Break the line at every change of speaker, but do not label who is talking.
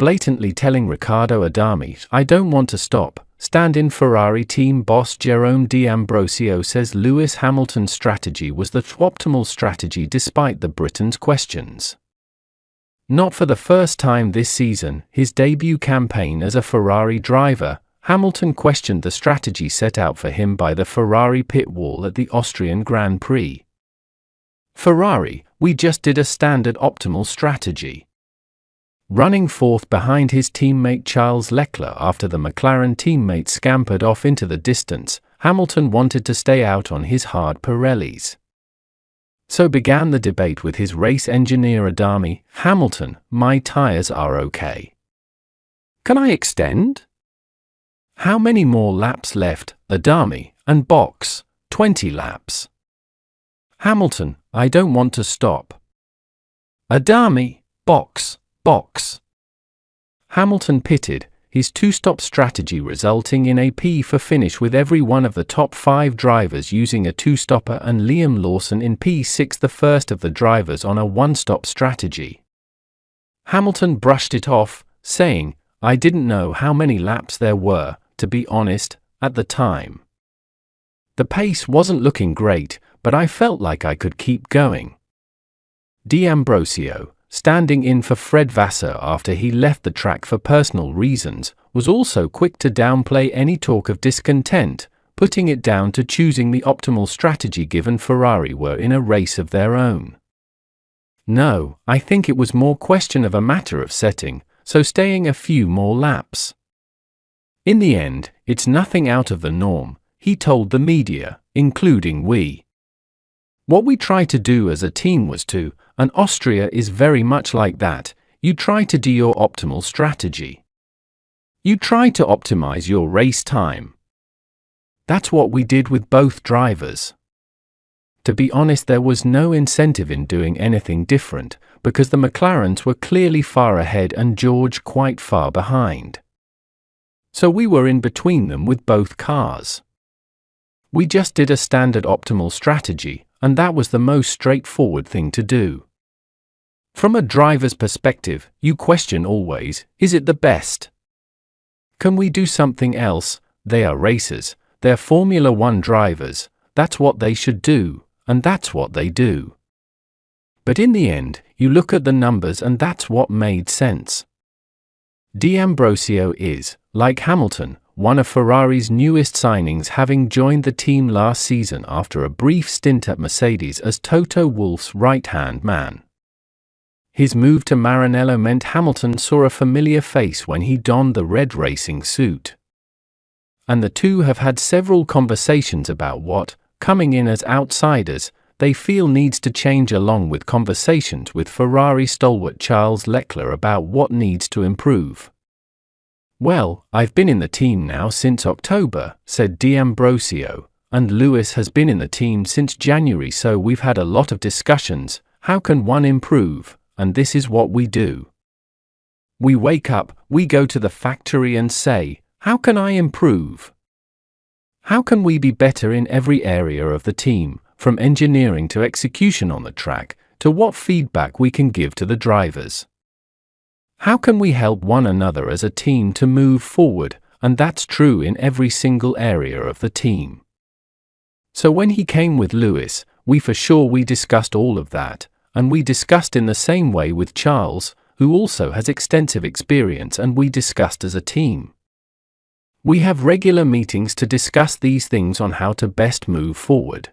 blatantly telling Riccardo Adami, "I don't want to stop." Stand-in Ferrari team boss Jerome D'Ambrosio says Lewis Hamilton's strategy was the optimal strategy despite the Britain's questions. Not for the first time this season, his debut campaign as a Ferrari driver, Hamilton questioned the strategy set out for him by the Ferrari pit wall at the Austrian Grand Prix. "Ferrari, we just did a standard optimal strategy." Running fourth behind his teammate Charles Leclerc after the McLaren teammate scampered off into the distance, Hamilton wanted to stay out on his hard Pirellis. So began the debate with his race engineer Adami. "Hamilton, my tires are okay. Can I extend? How many more laps left?" Adami, and box, 20 laps. Hamilton, "I don't want to stop." Adami, box. Hamilton pitted, his two-stop strategy resulting in a P4 finish with every one of the top 5 drivers using a two-stopper and Liam Lawson in P6, the first of the drivers on a one-stop strategy. Hamilton brushed it off, saying, "I didn't know how many laps there were, to be honest, at the time. The pace wasn't looking great, but I felt like I could keep going." D'Ambrosio, standing in for Fred Vasseur after he left the track for personal reasons, was also quick to downplay any talk of discontent, putting it down to choosing the optimal strategy given Ferrari were in a race of their own. "No, I think it was more question of a matter of setting, so staying a few more laps. In the end, it's nothing out of the norm," he told the media, including we. "What we tried to do as a team was to, and Austria is very much like that, you try to do your optimal strategy. You try to optimize your race time. That's what we did with both drivers. To be honest, there was no incentive in doing anything different, because the McLarens were clearly far ahead and George quite far behind. So we were in between them with both cars. We just did a standard optimal strategy, and that was the most straightforward thing to do. From a driver's perspective, you question always, is it the best? Can we do something else? They are racers, they're Formula One drivers, that's what they should do, and that's what they do. But in the end, you look at the numbers and that's what made sense." D'Ambrosio is, like Hamilton, one of Ferrari's newest signings, having joined the team last season after a brief stint at Mercedes as Toto Wolff's right-hand man. His move to Maranello meant Hamilton saw a familiar face when he donned the red racing suit. And the two have had several conversations about what, coming in as outsiders, they feel needs to change, along with conversations with Ferrari stalwart Charles Leclerc about what needs to improve. "Well, I've been in the team now since October," said D'Ambrosio, "and Lewis has been in the team since January, so we've had a lot of discussions. How can one improve? And this is what we do. We wake up, we go to the factory and say, how can I improve? How can we be better in every area of the team, from engineering to execution on the track, to what feedback we can give to the drivers? How can we help one another as a team to move forward?" And that's true in every single area of the team. So when he came with Lewis, we discussed all of that, and we discussed in the same way with Charles, who also has extensive experience, and we discussed as a team. We have regular meetings to discuss these things on how to best move forward.